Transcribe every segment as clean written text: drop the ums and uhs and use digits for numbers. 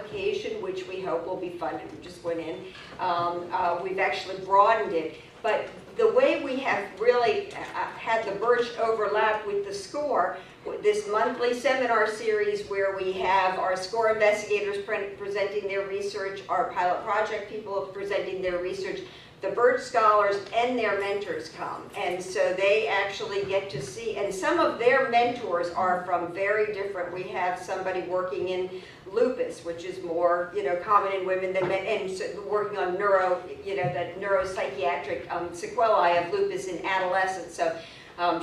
application, which we hope will be funded. We just went in. We've actually broadened it. But the way we have really had the Birch overlap with the SCORE, this monthly seminar series where we have our SCORE investigators presenting their research, our pilot project people presenting their research, the Birch scholars and their mentors come. And so they actually get to see, and some of their mentors are from very different, we have somebody working in lupus, which is more, common in women than men, and so working on the neuropsychiatric sequelae of lupus in adolescents. So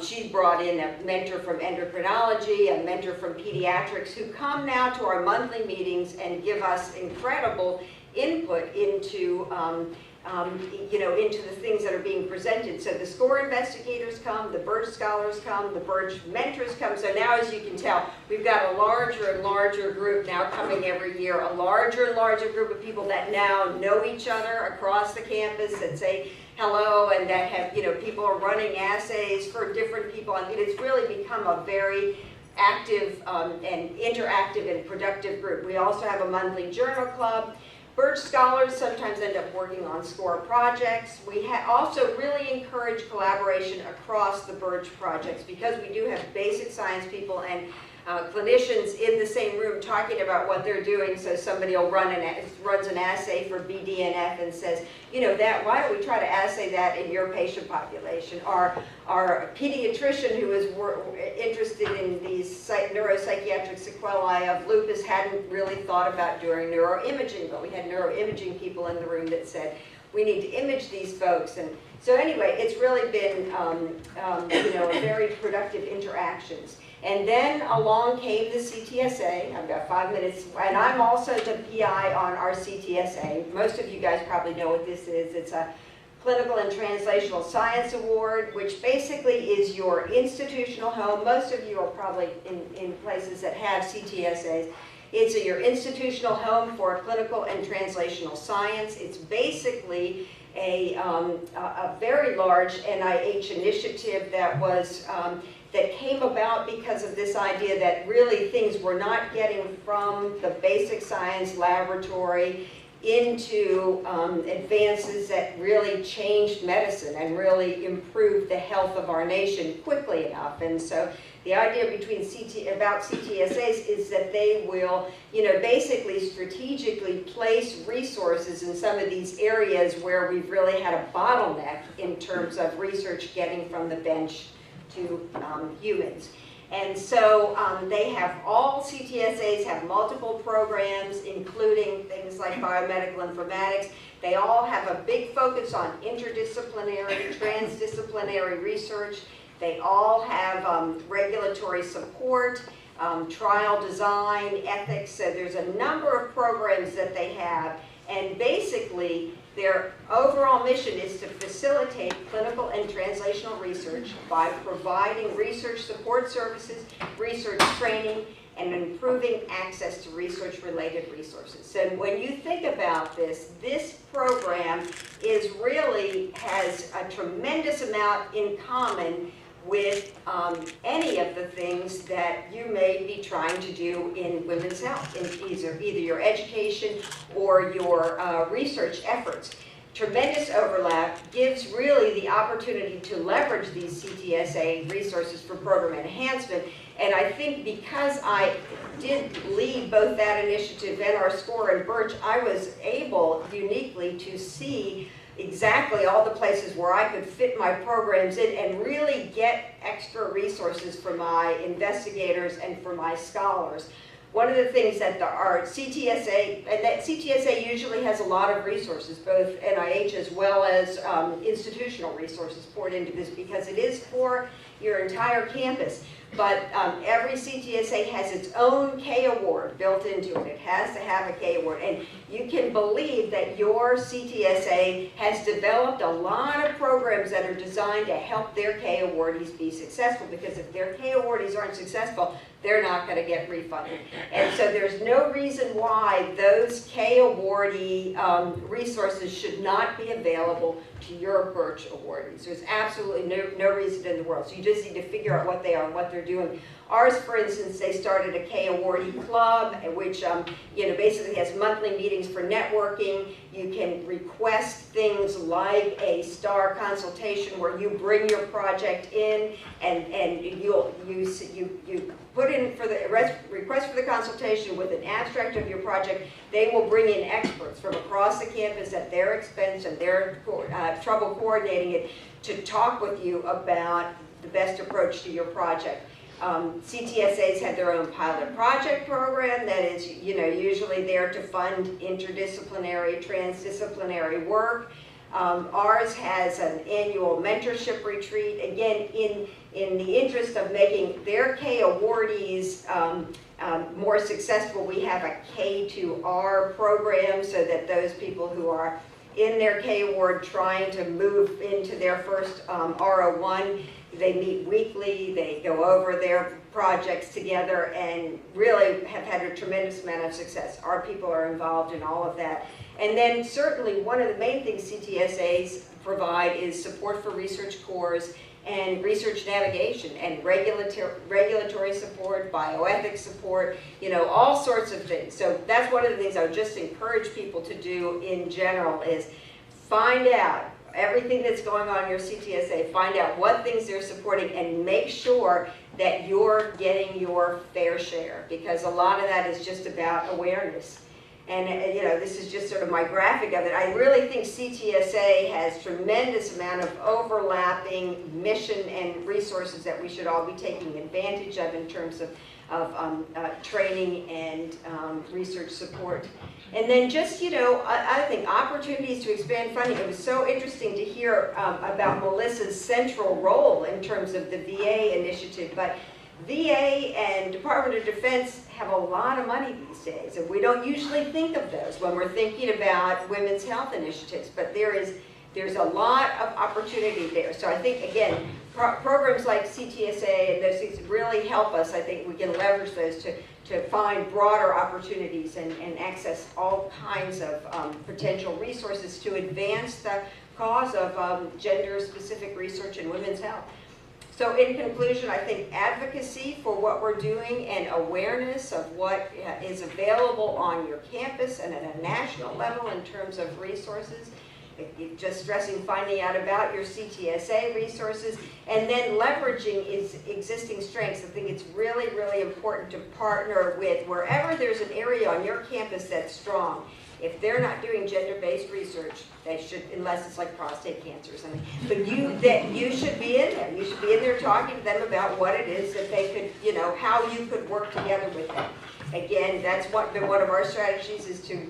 she's brought in a mentor from endocrinology, a mentor from pediatrics, who come now to our monthly meetings and give us incredible input into into the things that are being presented. So the SCORE investigators come, the Birch scholars come, the Birch mentors come. So now, as you can tell, we've got a larger and larger group now coming every year, a larger and larger group of people that now know each other across the campus and say hello, and that have, people are running assays for different people. I mean, it's really become a very active and interactive and productive group. We also have a monthly journal club. Birch scholars sometimes end up working on SCORE projects. We also really encourage collaboration across the Birch projects because we do have basic science people and clinicians in the same room talking about what they're doing. So somebody will runs an assay for BDNF and says, why don't we try to assay that in your patient population? Our pediatrician who is interested in these neuropsychiatric sequelae of lupus hadn't really thought about doing neuroimaging, but we had neuroimaging people in the room that said, we need to image these folks. And so anyway, it's really been very productive interactions. And then along came the CTSA. I've got 5 minutes, and I'm also the PI on our CTSA. Most of you guys probably know what this is. It's a Clinical and Translational Science Award, which basically is your institutional home. Most of you are probably in places that have CTSAs. It's your institutional home for clinical and translational science. It's basically a very large NIH initiative that was that came about because of this idea that really things were not getting from the basic science laboratory into advances that really changed medicine and really improved the health of our nation quickly enough. And so the idea about CTSAs is that they will, basically strategically place resources in some of these areas where we've really had a bottleneck in terms of research getting from the bench to humans. And so they have, all CTSAs have multiple programs, including things like biomedical informatics. They all have a big focus on interdisciplinary, transdisciplinary research. They all have regulatory support, trial design, ethics. So there's a number of programs that they have. And basically, their overall mission is to facilitate clinical and translational research by providing research support services, research training, and improving access to research-related resources. So when you think about this, this program has a tremendous amount in common with any of the things that you may be trying to do in women's health, in either your education or your research efforts. Tremendous overlap gives really the opportunity to leverage these CTSA resources for program enhancement. And I think because I did lead both that initiative and our SCORE and Birch, I was able uniquely to see exactly all the places where I could fit my programs in and really get extra resources for my investigators and for my scholars. One of the things that our CTSA, and that CTSA usually has a lot of resources, both NIH as well as institutional resources poured into this, because it is for your entire campus. But every CTSA has its own K award built into it. It has to have a K award. And you can believe that your CTSA has developed a lot of programs that are designed to help their K awardees be successful, because if their K awardees aren't successful, they're not going to get refunded. And so there's no reason why those K awardee resources should not be available to your Birch awardees. There's absolutely no reason in the world. So you just need to figure out what they are and what they're doing. Ours, for instance, they started a K awardee club, which basically has monthly meetings for networking. You can request things like a STAR consultation where you bring your project in and you put in for the request for the consultation with an abstract of your project. They will bring in experts from across the campus at their expense and their trouble coordinating it to talk with you about the best approach to your project. CTSAs have their own pilot project program that is, usually there to fund interdisciplinary, transdisciplinary work. Ours has an annual mentorship retreat, again, in the interest of making their K awardees more successful. We have a K2R program so that those people who are in their K award trying to move into their first R01, they meet weekly, they go over their projects together and really have had a tremendous amount of success. Our people are involved in all of that. And then certainly one of the main things CTSAs provide is support for research corps and research navigation and regulatory support, bioethics support, all sorts of things. So that's one of the things I would just encourage people to do in general is find out everything that's going on in your CTSA, find out what things they're supporting, and make sure that you're getting your fair share, because a lot of that is just about awareness. And this is just sort of my graphic of it. I really think CTSA has tremendous amount of overlapping mission and resources that we should all be taking advantage of in terms of training and research support. And then just, I think opportunities to expand funding. It was so interesting to hear about Melissa's central role in terms of the VA initiative. But VA and Department of Defense have a lot of money these days, and we don't usually think of those when we're thinking about women's health initiatives, but there's a lot of opportunity there. So I think, again, programs like CTSA and those things really help us. I think we can leverage those to find broader opportunities and access all kinds of potential resources to advance the cause of gender-specific research in women's health. So in conclusion, I think advocacy for what we're doing and awareness of what is available on your campus and at a national level in terms of resources, just stressing finding out about your CTSA resources, and then leveraging its existing strengths. I think it's really, really important to partner with wherever there's an area on your campus that's strong. If they're not doing gender-based research, they should, unless it's like prostate cancer or something. But you should be in there. You should be in there talking to them about what it is that they could, how you could work together with them. Again, that's been one of our strategies, is to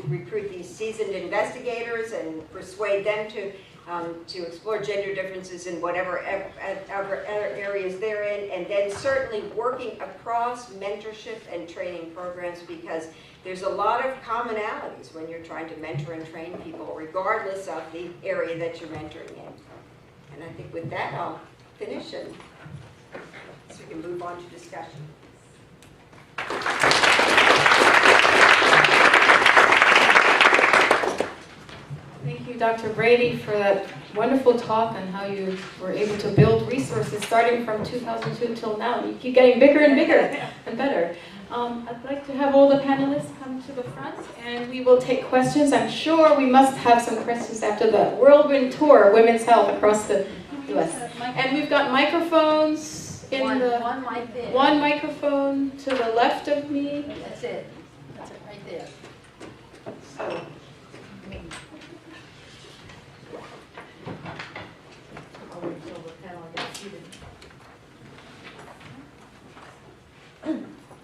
recruit these seasoned investigators and persuade them to explore gender differences in whatever other areas they're in, and then certainly working across mentorship and training programs, because there's a lot of commonalities when you're trying to mentor and train people, regardless of the area that you're mentoring in. And I think with that, I'll finish, and so we can move on to discussion. Thank you, Dr. Brady, for that wonderful talk on how you were able to build resources starting from 2002 till now. You keep getting bigger and bigger and better. I'd like to have all the panelists come to the front, and we will take questions. I'm sure we must have some questions after the whirlwind tour of women's health across the U.S. And we've got microphones in one microphone to the left of me. That's it. That's it right there. So.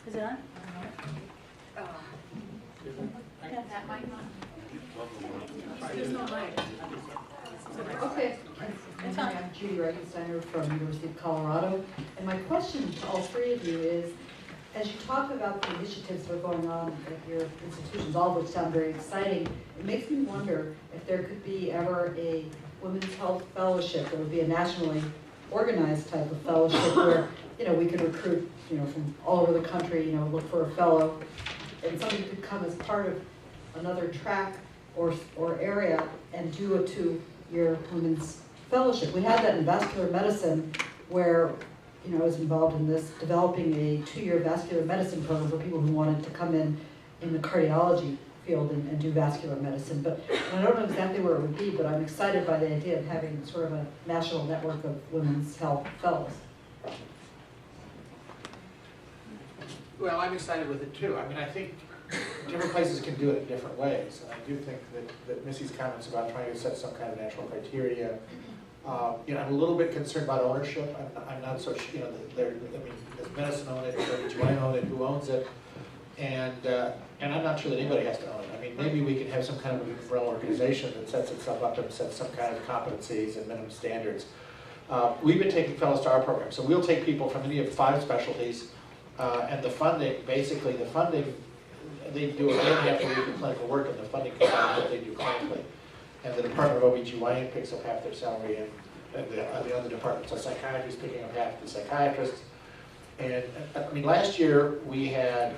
Is it on? That mic on? There's no mic. Okay. I'm Judy Reichensteiner from University of Colorado. And my question to all three of you is, as you talk about the initiatives that are going on at your institutions, all of which sound very exciting, it makes me wonder if there could be ever a women's health fellowship that would be a nationally organized type of fellowship where, we could recruit, from all over the country, look for a fellow, and somebody could come as part of another track or area and do a 2-year women's fellowship. We had that in vascular medicine where, I was involved in this, developing a 2-year vascular medicine program for people who wanted to come in the cardiology field and do vascular medicine. But I don't know exactly where it would be, but I'm excited by the idea of having sort of a national network of women's health fellows. Well, I'm excited with it too. I mean, I think different places can do it in different ways. And I do think that Missy's comments about trying to set some kind of national criteria, I'm a little bit concerned about ownership. I'm not so, does medicine own it, does OBGYN own it, who owns it? And I'm not sure that anybody has to own it. I mean, maybe we can have some kind of an umbrella organization that sets itself up and sets some kind of competencies and minimum standards. We've been taking fellows to our program. So we'll take people from any of 5 specialties, and the funding, basically the funding, they do a day after week of clinical work, and the funding comes out of what they do clinically. And the Department of OBGYN picks up half their salary, and the other departments, so psychiatrists picking up half the psychiatrists. And I mean, last year we had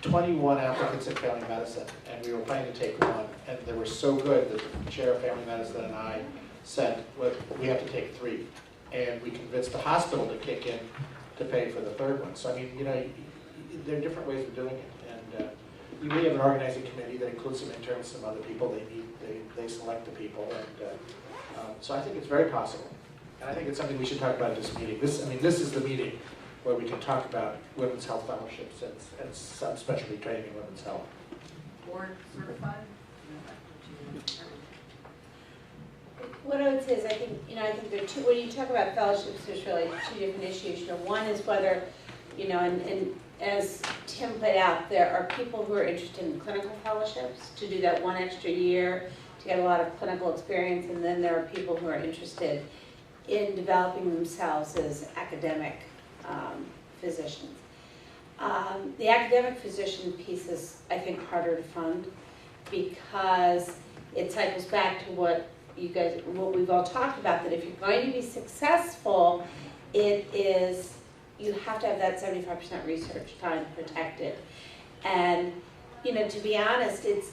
21 applicants in family medicine, and we were planning to take 1, and they were so good that the chair of family medicine and I said, well, we have to take 3. And we convinced the hospital to kick in to pay for the 3rd one. So I mean, there are different ways of doing it. And we have an organizing committee that includes some interns, some other people. They select the people, and so I think it's very possible. And I think it's something we should talk about at this meeting. This is the meeting where we can talk about women's health fellowships and some specialty training in women's health. Board certified? What I would say is, I think there are 2, when you talk about fellowships, there's really 2 different issues. One is whether, and as Tim played out, there are people who are interested in clinical fellowships to do that 1 extra year to get a lot of clinical experience, and then there are people who are interested in developing themselves as academic physicians. The academic physician piece is, I think, harder to fund because it cycles back to what we've all talked about, that if you're going to be successful, you have to have that 75% research time protected. And, to be honest, it's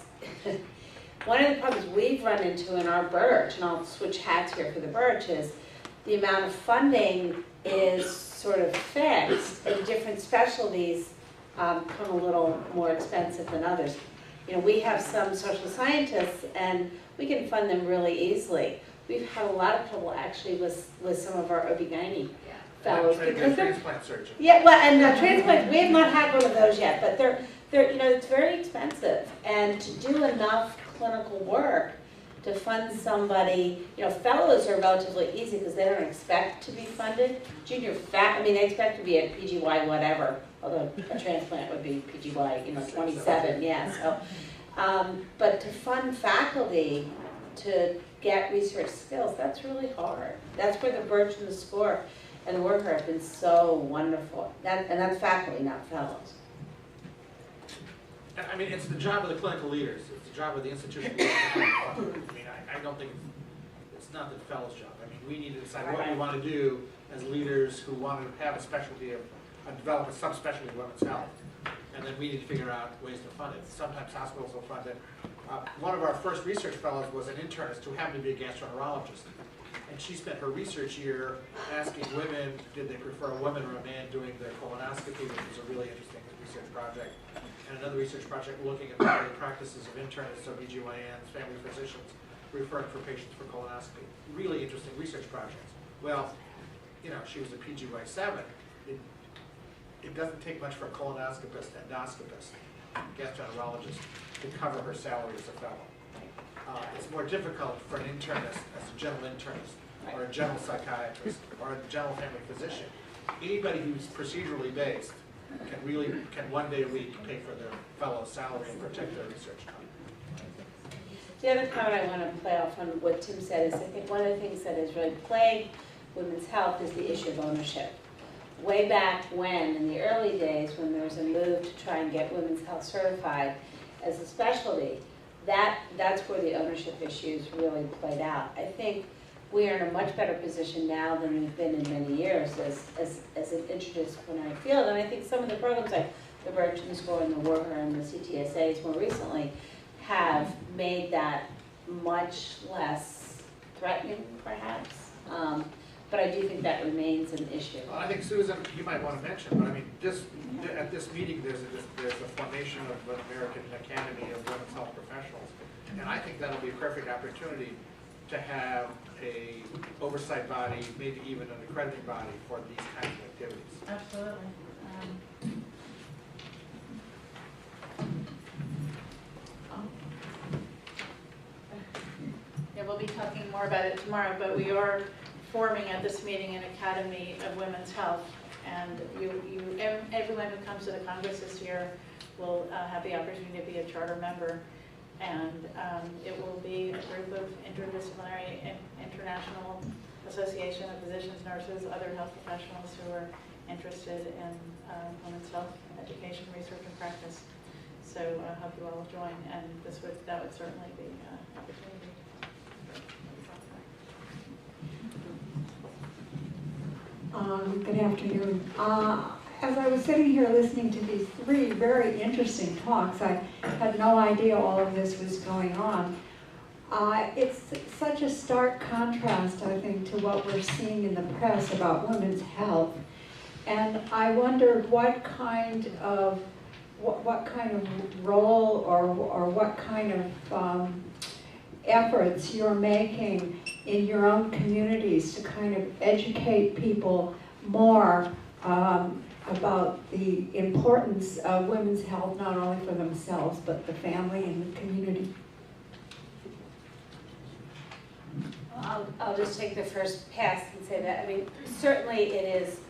one of the problems we've run into in our Birch, and I'll switch hats here for the Birch, is the amount of funding is sort of fixed, and different specialties come a little more expensive than others. We have some social scientists, and we can fund them really easily. We've had a lot of trouble actually with some of our OB/GYN fellows because they're transplant surgeon. Yeah, well, and transplants, we have not had one of those yet, but they're it's very expensive, and to do enough clinical work to fund somebody, fellows are relatively easy because they don't expect to be funded. They expect to be at PGY whatever, although a transplant would be PGY, 27, yeah. So, but to fund faculty to get research skills, that's really hard. That's where the Birch and the SCORE and the worker have been so wonderful. And that's faculty, not fellows. I mean, it's the job of the clinical leaders. It's the job of the institution. I don't think it's not the fellow's job. I mean, we need to decide what we want to do as leaders who want to have a specialty develop a subspecialty of women's health. And then we need to figure out ways to fund it. Sometimes hospitals will fund it. One of our first research fellows was an internist who happened to be a gastroenterologist. And she spent her research year asking women, did they prefer a woman or a man doing their colonoscopy, which was a really interesting research project. And another research project looking at the practices of internists, OBGYNs, family physicians, referring for patients for colonoscopy. Really interesting research projects. Well, she was a PGY 7. It doesn't take much for a colonoscopist, endoscopist, gastroenterologist to cover her salary as a fellow. It's more difficult for an internist, as a general internist, or a general psychiatrist, or a general family physician. Anybody who's procedurally based can 1 day a week pay for their fellow's salary and protect their research time. The other part I want to play off on what Tim said is, I think one of the things that has really plagued women's health is the issue of ownership. Way back when, in the early days, when there was a move to try and get women's health certified as a specialty, that's where the ownership issues really played out. I think we are in a much better position now than we've been in many years as an interdisciplinary field. And I think some of the programs like the Birch and SCORE and the Worker and the CTSAs more recently have made that much less threatening, perhaps. but I do think that remains an issue. Well, I think, Susan, you might want to mention, but I mean, at this meeting, there's a formation of the American Academy of Women's Health Professionals. And I think that'll be a perfect opportunity to have a oversight body, maybe even an accrediting body for these kinds of activities. Absolutely. Yeah, we'll be talking more about it tomorrow, but we are forming at this meeting an Academy of Women's Health. And everyone who comes to the Congress this year will have the opportunity to be a charter member. And it will be a group of interdisciplinary, international association of physicians, nurses, other health professionals who are interested in women's health, education, research, and practice. So I hope you all join, and that would certainly be an opportunity. Good afternoon. As I was sitting here listening to these three very interesting talks, I had no idea all of this was going on. It's such a stark contrast, I think, to what we're seeing in the press about women's health. And I wondered what kind of role or what kind of efforts you're making in your own communities to kind of educate people more about the importance of women's health, not only for themselves, but the family and the community. I'll just take the first pass and say that, I mean, certainly it is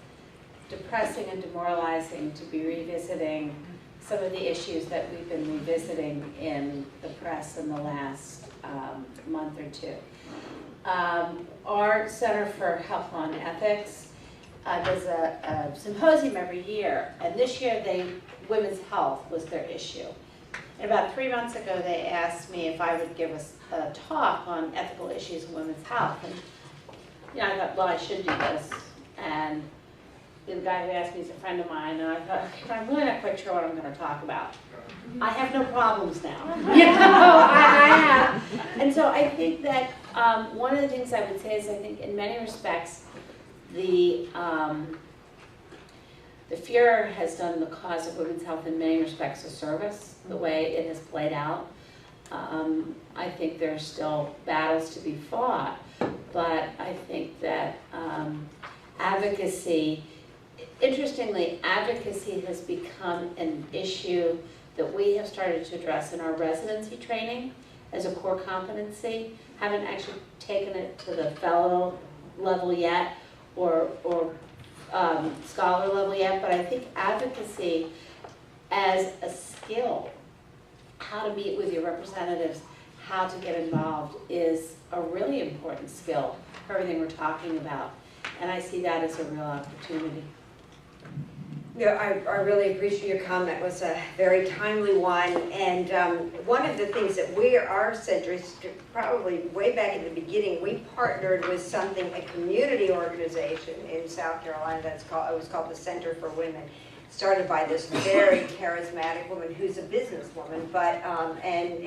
depressing and demoralizing to be revisiting some of the issues that we've been revisiting in the press in the last month or two. Our Center for Health Law and Ethics does a symposium every year, and this year women's health was their issue. And about 3 months ago, they asked me if I would give a talk on ethical issues in women's health. And I thought, well, I should do this. And the guy who asked me is a friend of mine, and I thought, okay, I'm really not quite sure what I'm going to talk about. I have no problems now. I have. And so I think that one of the things I would say is I think in many respects, the Fuhrer has done the cause of women's health in many respects a service, the way it has played out. I think there's still battles to be fought, but I think that advocacy, interestingly, advocacy has become an issue that we have started to address in our residency training as a core competency. Haven't actually taken it to the fellow level yet or scholar level yet, but I think advocacy as a skill, how to meet with your representatives, how to get involved, is a really important skill for everything we're talking about. And I see that as a real opportunity. Yeah, I really appreciate your comment. It was a very timely one. And one of the things that our center is probably way back in the beginning, we partnered with a community organization in South Carolina it was called the Center for Women, started by this very charismatic woman who's a businesswoman, but and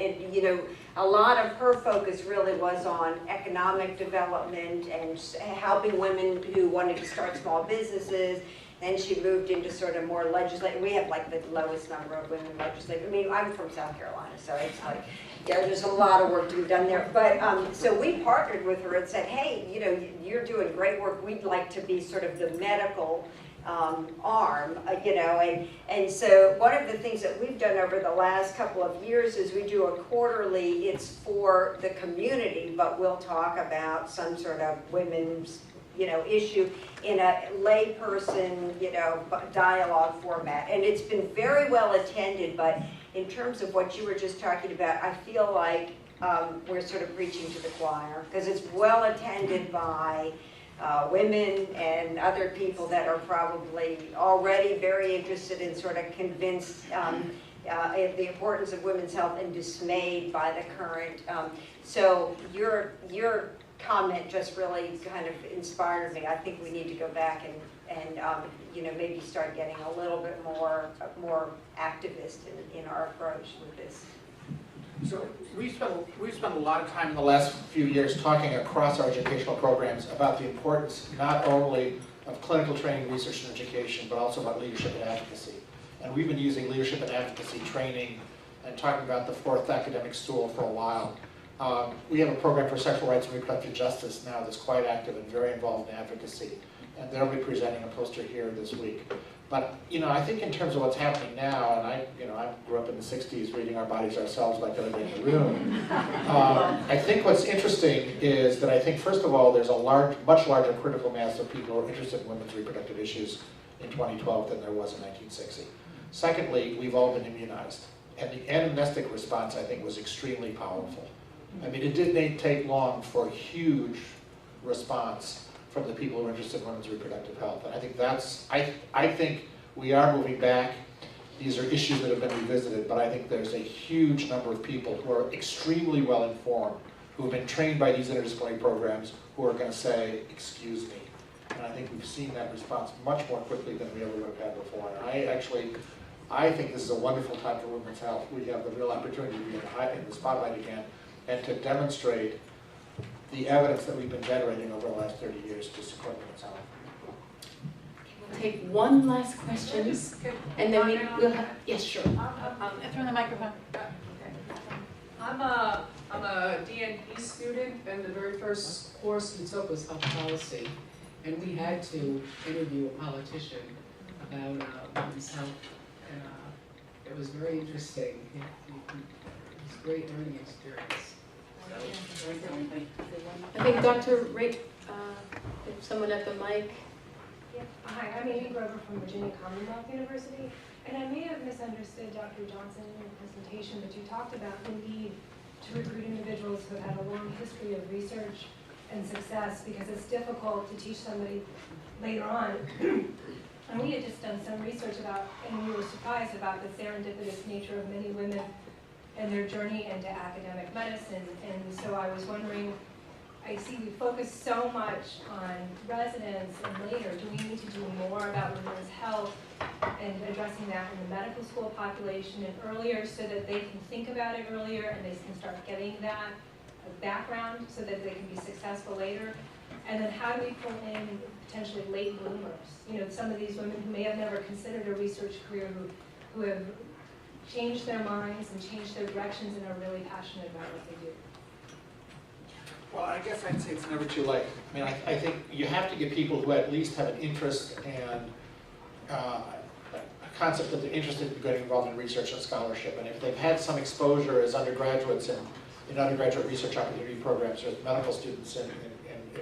a lot of her focus really was on economic development and helping women who wanted to start small businesses. Then she moved into sort of more legislative. We have like the lowest number of women legislators. I mean, I'm from South Carolina, so it's like, yeah, there's a lot of work to be done there. But so we partnered with her and said, hey, you're doing great work. We'd like to be sort of the medical arm, and so one of the things that we've done over the last couple of years is we do a quarterly. It's for the community, but we'll talk about some sort of women's issue in a layperson, dialogue format. And it's been very well attended, but in terms of what you were just talking about, I feel like we're sort of preaching to the choir, because it's well attended by women and other people that are probably already very interested and sort of convinced the importance of women's health and dismayed by the current. So your comment just really kind of inspired me. I think we need to go back and maybe start getting a little bit more activist in our approach with this. So we've spent a lot of time in the last few years talking across our educational programs about the importance not only of clinical training, research, and education, but also about leadership and advocacy. And we've been using leadership and advocacy training and talking about the fourth academic stool for a while. We have a program for sexual rights and reproductive justice now that's quite active and very involved in advocacy. And they'll be presenting a poster here this week. But, I think in terms of what's happening now, and I grew up in the 60s reading Our Bodies Ourselves like everybody in the room. I think what's interesting is that I think, first of all, there's a much larger critical mass of people who are interested in women's reproductive issues in 2012 than there was in 1960. Secondly, we've all been immunized. And the anamnestic response, I think, was extremely powerful. I mean, it didn't take long for a huge response from the people who are interested in women's reproductive health. And I think I think we are moving back. These are issues that have been revisited, but I think there's a huge number of people who are extremely well informed, who have been trained by these interdisciplinary programs, who are going to say, excuse me. And I think we've seen that response much more quickly than we ever would have had before. And I think this is a wonderful time for women's health. We have the real opportunity to be in the spotlight again and to demonstrate the evidence that we've been generating over the last 30 years to support women's health. We'll take one last question, and then we'll have, yes, sure. Through the microphone. I'm a DNP student, and the very first course we took was health policy, and we had to interview a politician about women's health, and it was very interesting. It was a great learning experience. I think Dr. Ray, if someone at the mic. Yep. Hi, I'm Amy Grover from Virginia Commonwealth University, and I may have misunderstood Dr. Johnson in your presentation, but you talked about the need to recruit individuals who have had a long history of research and success, because it's difficult to teach somebody later on. And we had just done some research about, and we were surprised about the serendipitous nature of many women and their journey into academic medicine. And so I was wondering, I see we focus so much on residents and later. Do we need to do more about women's health and addressing that in the medical school population and earlier, so that they can think about it earlier and they can start getting that background so that they can be successful later? And then how do we pull in potentially late bloomers? Some of these women who may have never considered a research career, who have changed their minds and changed their directions and are really passionate about what they do. Well, I guess I'd say it's never too late. I mean, I think you have to get people who at least have an interest and a concept that they're interested in getting involved in research and scholarship. And if they've had some exposure as undergraduates in undergraduate research opportunity programs, or as medical students in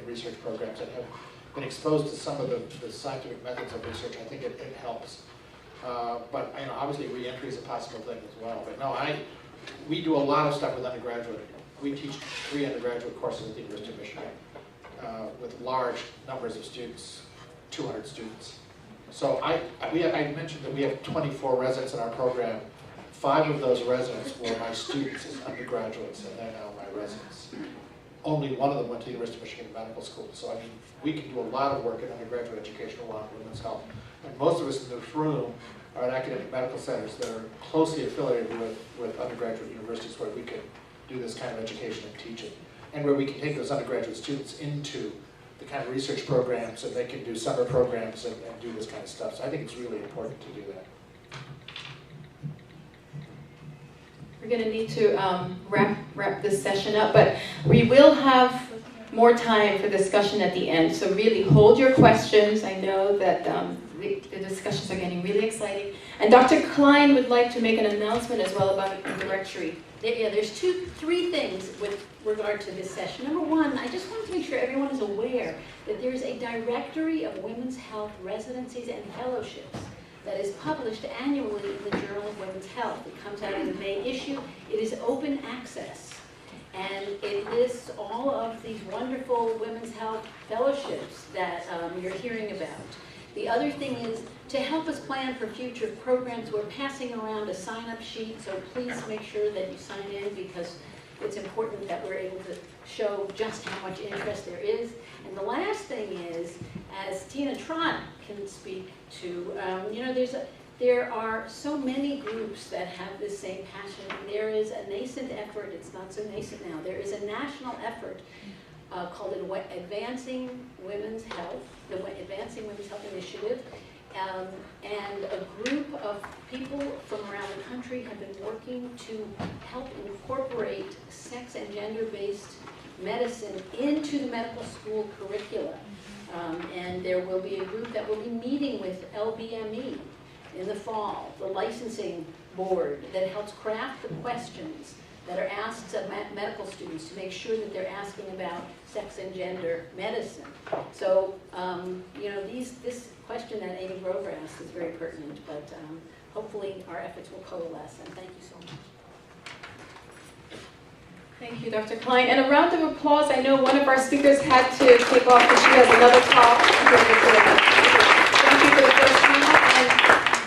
research programs that have been exposed to some of the scientific methods of research, I think it helps. But obviously re-entry is a possible thing as well. But no, we do a lot of stuff with undergraduate. We teach 3 undergraduate courses at the University of Michigan with large numbers of students, 200 students. So I mentioned that we have 24 residents in our program. 5 of those residents were my students as undergraduates, and they're now my residents. Only one of them went to the University of Michigan Medical School. So I mean, we can do a lot of work in undergraduate education around women's health. And most of us in this room are at academic medical centers that are closely affiliated with undergraduate universities where we can do this kind of education and teaching, and where we can take those undergraduate students into the kind of research programs, and they can do summer programs and do this kind of stuff. So I think it's really important to do that. We're going to need to wrap this session up, but we will have more time for discussion at the end. So really hold your questions. I know that the discussions are getting really exciting. And Dr. Klein would like to make an announcement as well about the directory. Yeah, there's 3 things with regard to this session. Number one, I just want to make sure everyone is aware that there's a directory of women's health residencies and fellowships that is published annually in the Journal of Women's Health. It comes out in the May issue. It is open access, and it lists all of these wonderful women's health fellowships that you're hearing about. The other thing is, to help us plan for future programs, we're passing around a sign-up sheet, so please make sure that you sign in, because it's important that we're able to show just how much interest there is. And the last thing is, as Tina Trott can speak to, there are so many groups that have this same passion. There is a nascent effort, it's not so nascent now, there is a national effort called Advancing Women's Health, the Advancing Women's Health Initiative, and a group of people from around the country have been working to help incorporate sex and gender-based medicine into the medical school curricula. And there will be a group that will be meeting with LBME in the fall, the licensing board that helps craft the questions that are asked of medical students to make sure that they're asking about sex and gender medicine. So, you know, this question that Amy Grover asked is very pertinent, but hopefully our efforts will coalesce, and thank you so much. Thank you, Dr. Klein. And a round of applause. I know one of our speakers had to take off because she has another talk. Thank you for the first panel. And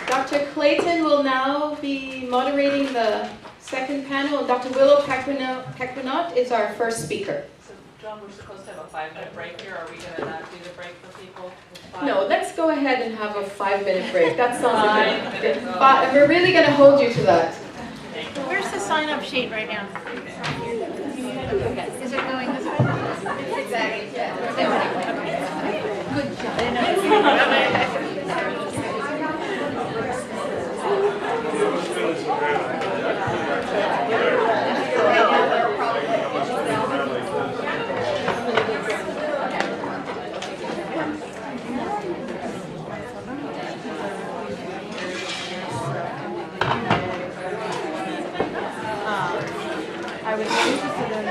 Dr. Clayton will now be moderating the second panel, and Dr. Willow Pequinot is our first speaker. So, John, we're supposed to have a 5-minute break here. Are we going to not do the break for people? No, let's go ahead and have a 5-minute break. That sounds good. And we're really going to hold you to that. Where's the sign-up sheet right now? Is it going this way? Exactly. Good I was interested in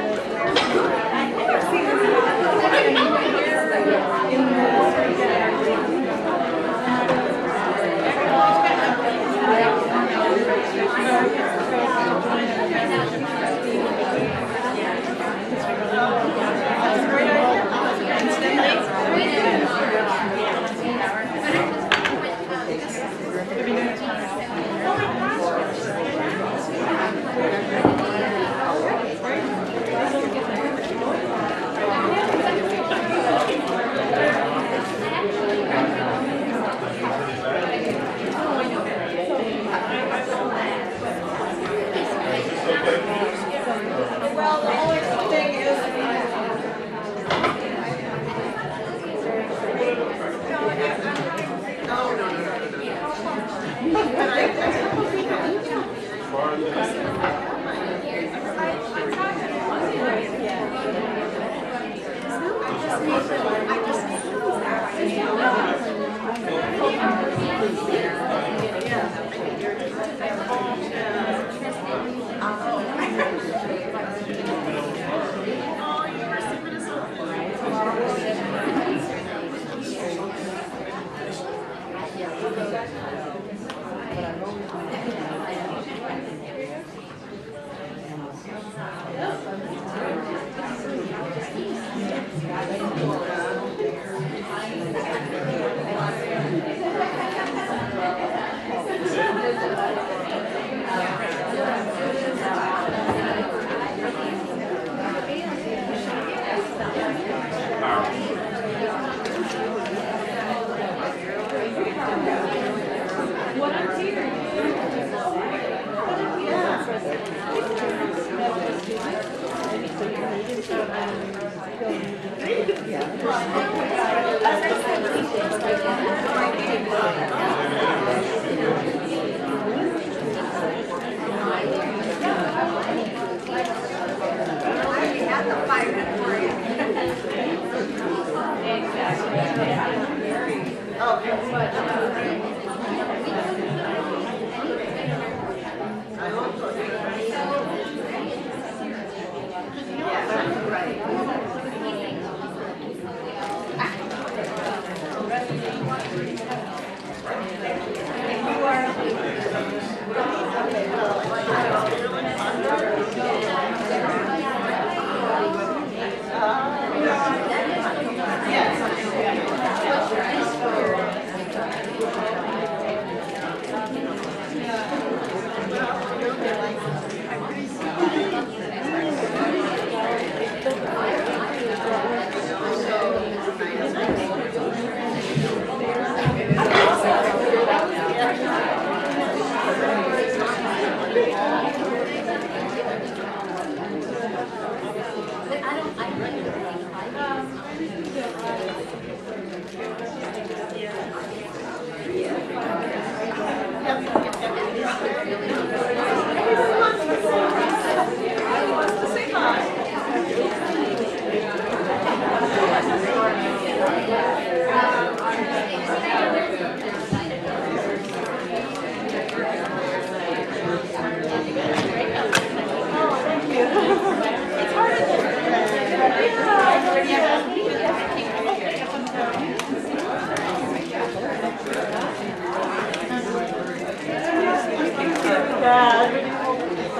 You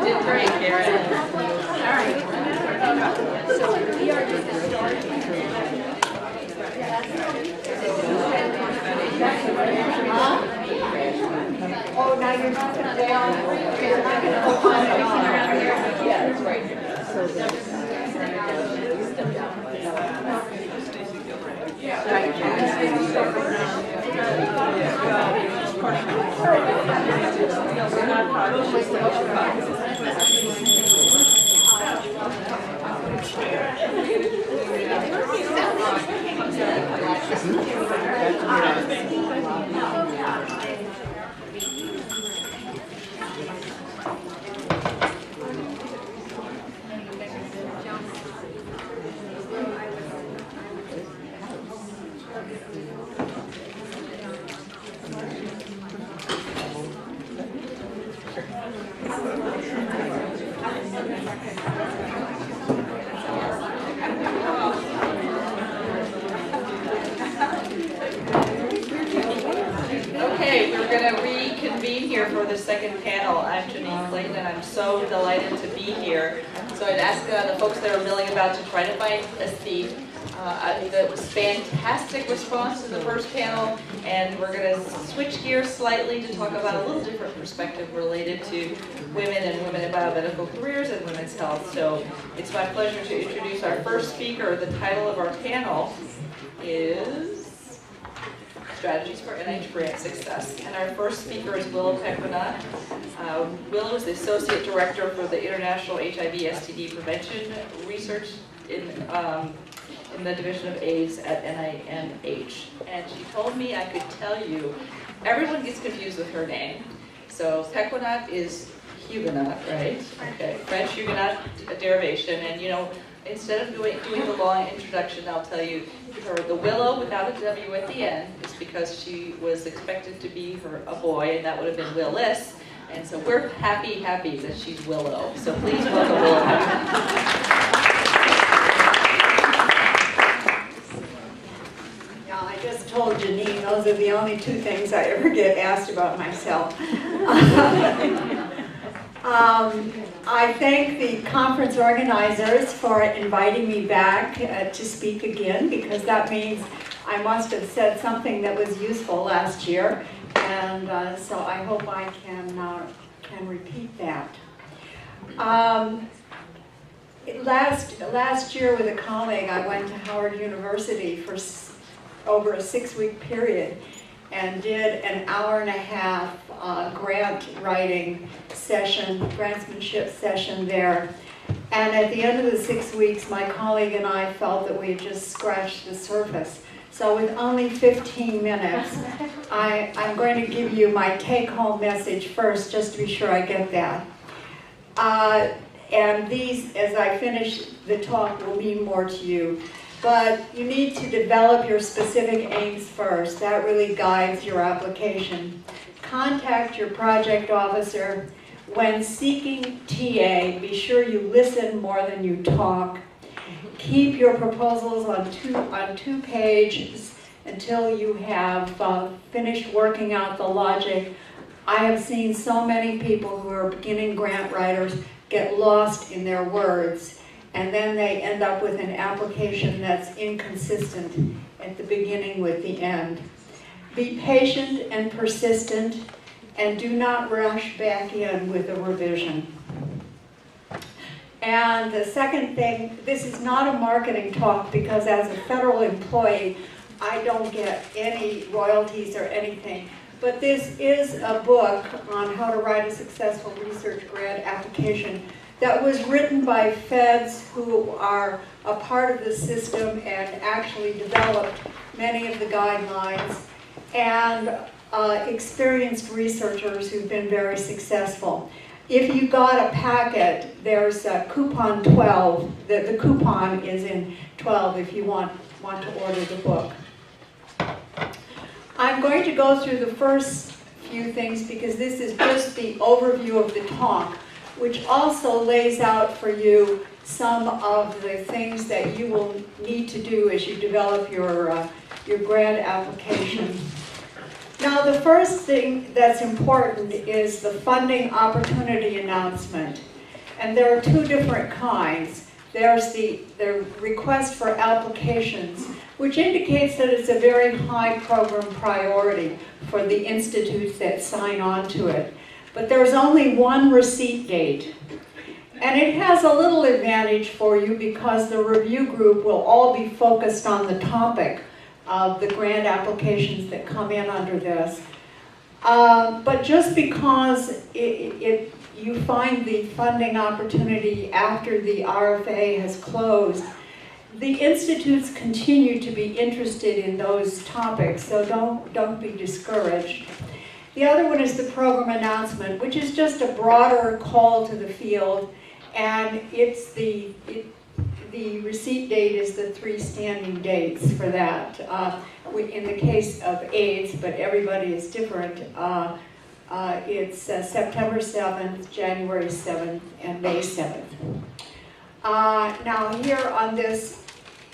did great, Karen. So we are just starting. Oh, now you're not gonna down. You're not gonna go on and on. Yeah, it's right here. Okay, we're going to reconvene here for the second panel. I'm Janine Clayton, and I'm so delighted to be here. So I'd ask the folks that are milling about to try to find a seat. That was fantastic response to the first panel, and we're going to switch gears slightly to talk about a little different perspective related to women and women in biomedical careers and women's health. So it's my pleasure to introduce our first speaker. The title of our panel is Strategies for NIH Grant Success. And our first speaker is Willow Pequenot. Willow is the Associate Director for the International HIV/STD Prevention Research in the Division of AIDS at NIMH. And she told me I could tell you, everyone gets confused with her name. So Pequenot is Huguenot, right? Okay, French Huguenot derivation. And you know, instead of doing the long introduction, I'll tell you the Willow without a W at the end is because she was expected to be a boy, and that would have been Willis. And so we're happy that she's Willow. So please welcome Willow Pequenot. I just told Janine, those are the only two things I ever get asked about myself. I thank the conference organizers for inviting me back to speak again, because that means I must have said something that was useful last year, and so I hope I can repeat that. Last year with a colleague, I went to Howard University for over a 6-week period and did an hour-and-a-half grant writing session, grantsmanship session there. And at the end of the 6 weeks, my colleague and I felt that we had just scratched the surface. So with only 15 minutes, I'm going to give you my take-home message first, just to be sure I get that. And these, as I finish the talk, will mean more to you. But you need to develop your specific aims first. That really guides your application. Contact your project officer. When seeking TA, be sure you listen more than you talk. Keep your proposals on two pages until you have finished working out the logic. I have seen so many people who are beginning grant writers get lost in their words, and then they end up with an application that's inconsistent at the beginning with the end. Be patient and persistent, and do not rush back in with a revision. And the second thing, this is not a marketing talk, because as a federal employee, I don't get any royalties or anything. But this is a book on how to write a successful research grant application that was written by feds who are a part of the system and actually developed many of the guidelines, and experienced researchers who've been very successful. If you got a packet, there's a coupon 12. The coupon is in 12 if you want to order the book. I'm going to go through the first few things because this is just the overview of the talk, which also lays out for you some of the things that you will need to do as you develop your grant application. Now, the first thing that's important is the funding opportunity announcement. And there are two different kinds. There's the request for applications, which indicates that it's a very high program priority for the institutes that sign on to it. But there's only one receipt date. And it has a little advantage for you because the review group will all be focused on the topic of the grant applications that come in under this. But just because you find the funding opportunity after the RFA has closed, the institutes continue to be interested in those topics, so don't be discouraged. The other one is the program announcement, which is just a broader call to the field, and it's the receipt date is the 3 standing dates for that. In the case of AIDS, but everybody is different, it's September 7th, January 7th, and May 7th. Now here on this,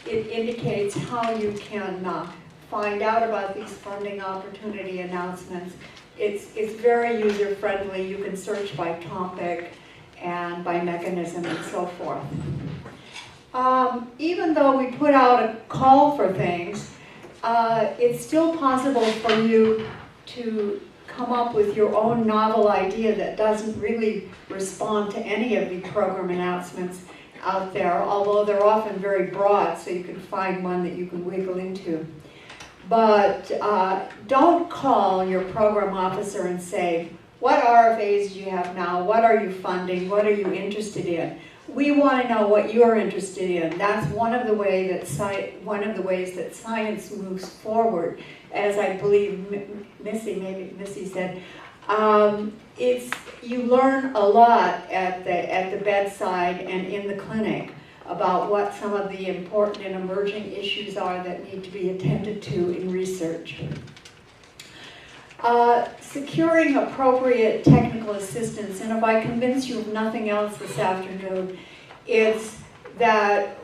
it indicates how you can find out about these funding opportunity announcements. It's very user-friendly. You can search by topic and by mechanism and so forth. Even though we put out a call for things, it's still possible for you to come up with your own novel idea that doesn't really respond to any of the program announcements out there, although they're often very broad, so you can find one that you can wiggle into. But don't call your program officer and say, what RFAs do you have now? What are you funding? What are you interested in? We want to know what you're interested in. That's one of the ways that science moves forward. As I believe Missy said, you learn a lot at the bedside and in the clinic about what some of the important and emerging issues are that need to be attended to in research. Securing appropriate technical assistance, and if I convince you of nothing else this afternoon, it's that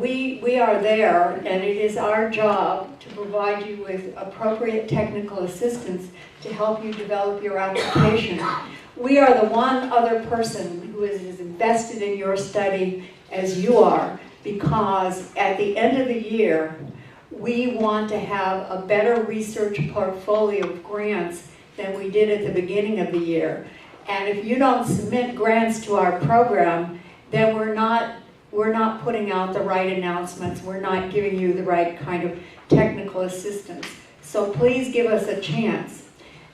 we are there, and it is our job to provide you with appropriate technical assistance to help you develop your application. We are the one other person who is as invested in your study as you are, because at the end of the year, we want to have a better research portfolio of grants than we did at the beginning of the year. And if you don't submit grants to our program, then we're not putting out the right announcements. We're not giving you the right kind of technical assistance. So please give us a chance.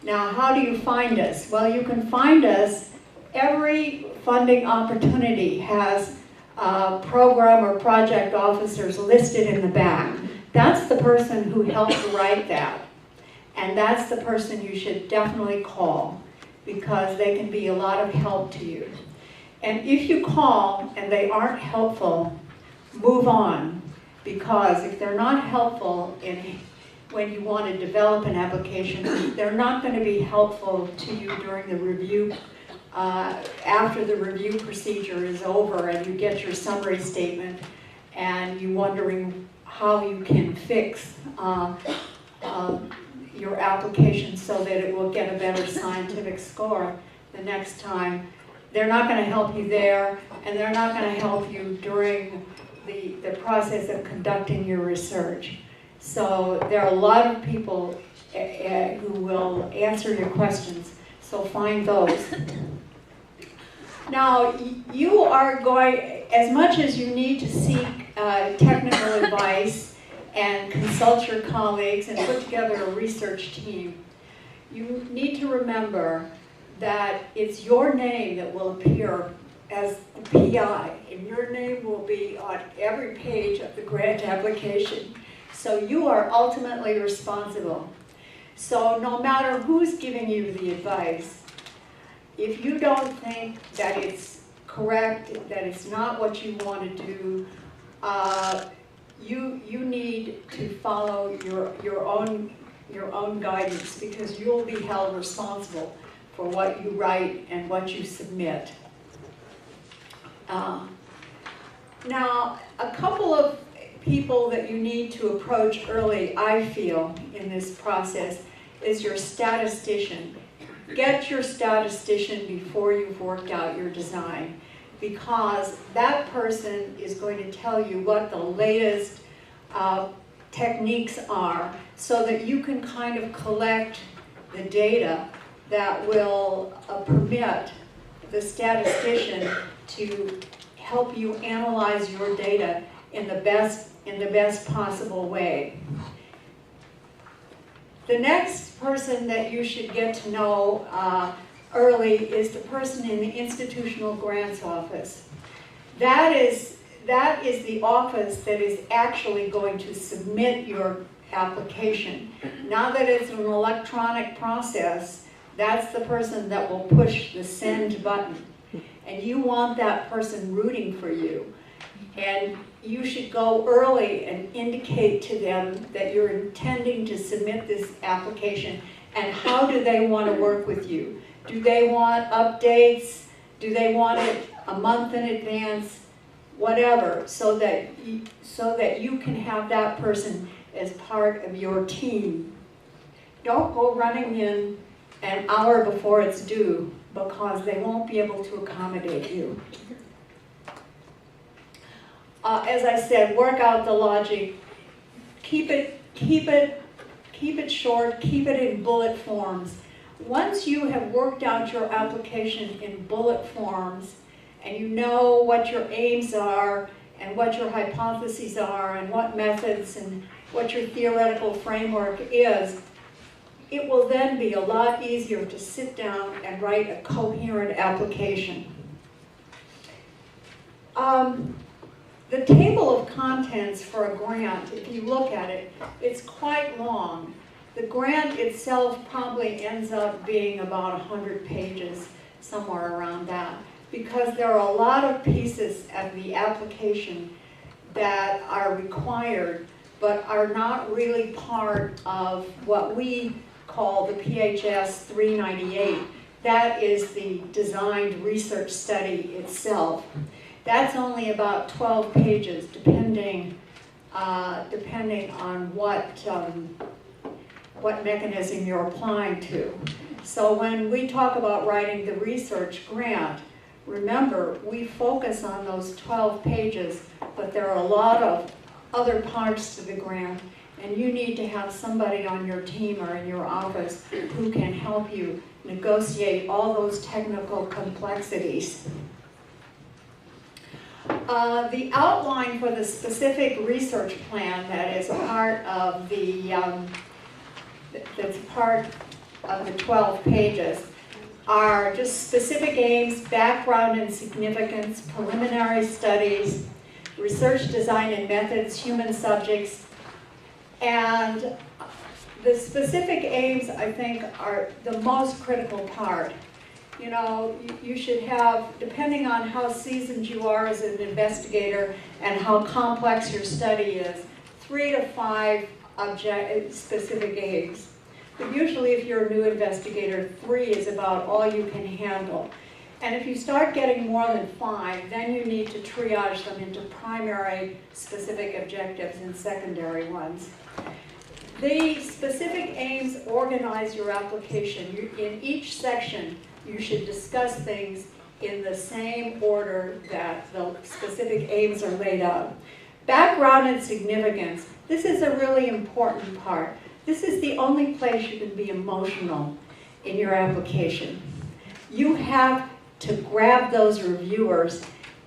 Now, how do you find us? Well, you can find us. Every funding opportunity has program or project officers listed in the back. That's the person who helped write that. And that's the person you should definitely call, because they can be a lot of help to you. And if you call and they aren't helpful, move on, because if they're not helpful when you want to develop an application, they're not going to be helpful to you during the review, after the review procedure is over and you get your summary statement and you're wondering how you can fix your application so that it will get a better scientific score the next time. They're not going to help you there, and they're not going to help you during the process of conducting your research. So there are a lot of people who will answer your questions, so find those. Now, you are going, as much as you need to seek technical advice and consult your colleagues and put together a research team, you need to remember that it's your name that will appear as the PI, and your name will be on every page of the grant application. So you are ultimately responsible. So no matter who's giving you the advice, if you don't think that it's correct, that it's not what you want to do, you need to follow your own guidance, because you'll be held responsible for what you write and what you submit. Now, a couple of people that you need to approach early, I feel, in this process, is your statistician. Get your statistician before you've worked out your design, because that person is going to tell you what the latest techniques are, so that you can kind of collect the data that will permit the statistician to help you analyze your data in the best possible way. The next person that you should get to know early is the person in the institutional grants office. That is the office that is actually going to submit your application. Now that it's an electronic process, that's the person that will push the send button. And you want that person rooting for you. And you should go early and indicate to them that you're intending to submit this application, and how do they want to work with you. Do they want updates? Do they want it a month in advance? Whatever, so that you can have that person as part of your team. Don't go running in an hour before it's due, because they won't be able to accommodate you. As I said, work out the logic. Keep it short. Keep it in bullet forms. Once you have worked out your application in bullet forms, and you know what your aims are, and what your hypotheses are, and what methods, and what your theoretical framework is, it will then be a lot easier to sit down and write a coherent application. The table of contents for a grant, if you look at it, it's quite long. The grant itself probably ends up being about 100 pages, somewhere around that, because there are a lot of pieces of the application that are required, but are not really part of what we call the PHS 398. That is the designed research study itself. That's only about 12 pages, depending on what mechanism you're applying to. So when we talk about writing the research grant, remember, we focus on those 12 pages, but there are a lot of other parts to the grant, and you need to have somebody on your team or in your office who can help you negotiate all those technical complexities. The outline for the specific research plan that is part of the that's part of the 12 pages are just specific aims, background and significance, preliminary studies, research design and methods, human subjects, and the specific aims, I think, are the most critical part. You know, you should have, depending on how seasoned you are as an investigator and how complex your study is, 3 to 5 specific aims. But usually if you're a new investigator, 3 is about all you can handle. And if you start getting more than 5, then you need to triage them into primary specific objectives and secondary ones. The specific aims organize your application. In each section, you should discuss things in the same order that the specific aims are laid out. Background and significance. This is a really important part. This is the only place you can be emotional in your application. You have to grab those reviewers,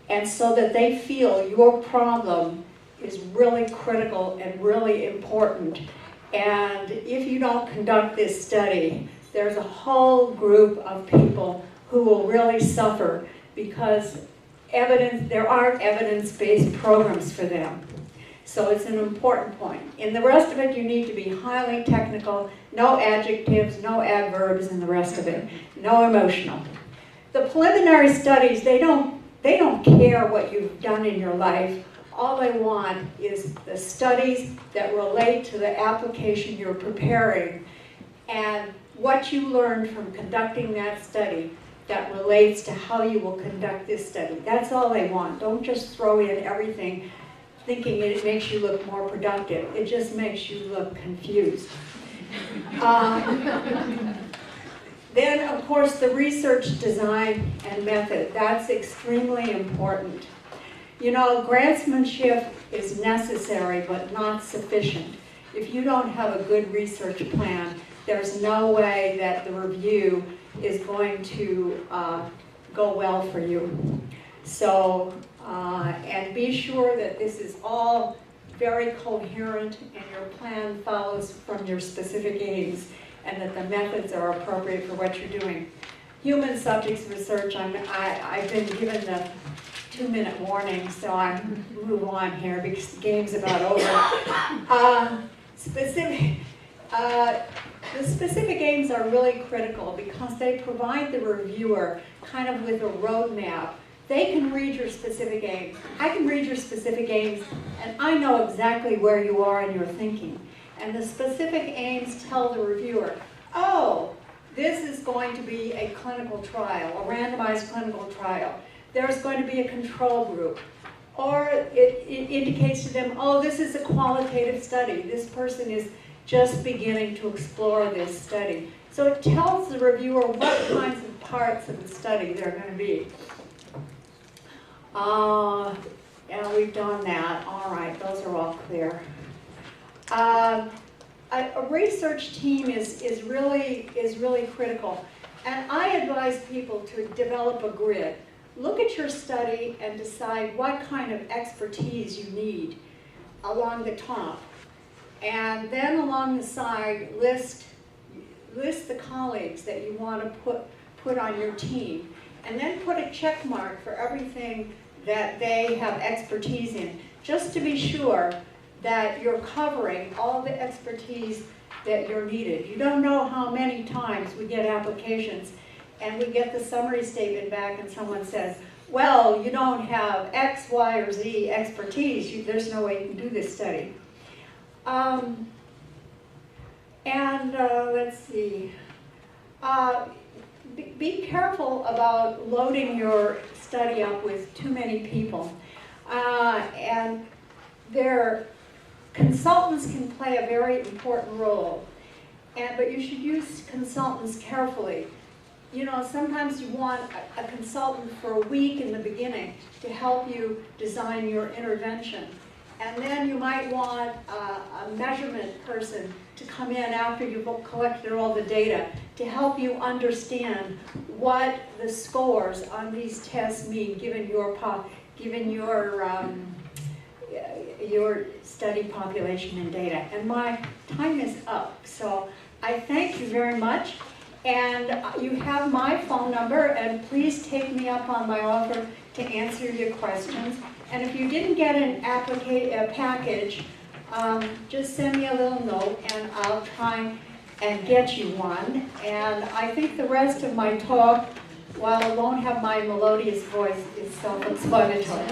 and so that they feel your problem is really critical and really important. And if you don't conduct this study, there's a whole group of people who will really suffer because there aren't evidence-based programs for them. So it's an important point. In the rest of it, you need to be highly technical, no adjectives, no adverbs, and the rest of it, no emotional. The preliminary studies, they don't care what you've done in your life. All they want is the studies that relate to the application you're preparing and what you learned from conducting that study that relates to how you will conduct this study. That's all they want. Don't just throw in everything thinking it makes you look more productive. It just makes you look confused. Then, of course, the research design and method. That's extremely important. You know, grantsmanship is necessary but not sufficient. If you don't have a good research plan, there's no way that the review is going to go well for you. So, and be sure that this is all very coherent and your plan follows from your specific aims and that the methods are appropriate for what you're doing. Human subjects research, I've been given the 2-minute warning, so I move on here because the game's about over. The specific aims are really critical because they provide the reviewer kind of with a roadmap. They can read your specific aims. I can read your specific aims, and I know exactly where you are in your thinking. And the specific aims tell the reviewer, oh, this is going to be a clinical trial, a randomized clinical trial. There's going to be a control group. Or it indicates to them, oh, this is a qualitative study. This person is just beginning to explore this study. So it tells the reviewer what kinds of parts of the study they're going to be. Yeah, we've done that. All right, those are all clear. A research team is really critical. And I advise people to develop a grid. Look at your study and decide what kind of expertise you need along the top. And then along the side, list the colleagues that you want to put on your team. And then put a check mark for everything that they have expertise in, just to be sure that you're covering all the expertise that you're needed. You don't know how many times we get applications and we get the summary statement back and someone says, well, you don't have X, Y, or Z expertise. There's no way you can do this study. Let's see. Be careful about loading your study up with too many people. And their consultants can play a very important role. But you should use consultants carefully. You know, sometimes you want a consultant for a week in the beginning to help you design your intervention. And then you might want a measurement person to come in after you've collected all the data to help you understand what the scores on these tests mean given your study population and data. And my time is up, so I thank you very much. And you have my phone number, and please take me up on my offer to answer your questions. And if you didn't get a package, just send me a little note, and I'll try and get you one. And I think the rest of my talk, while it won't have my melodious voice, is self-explanatory.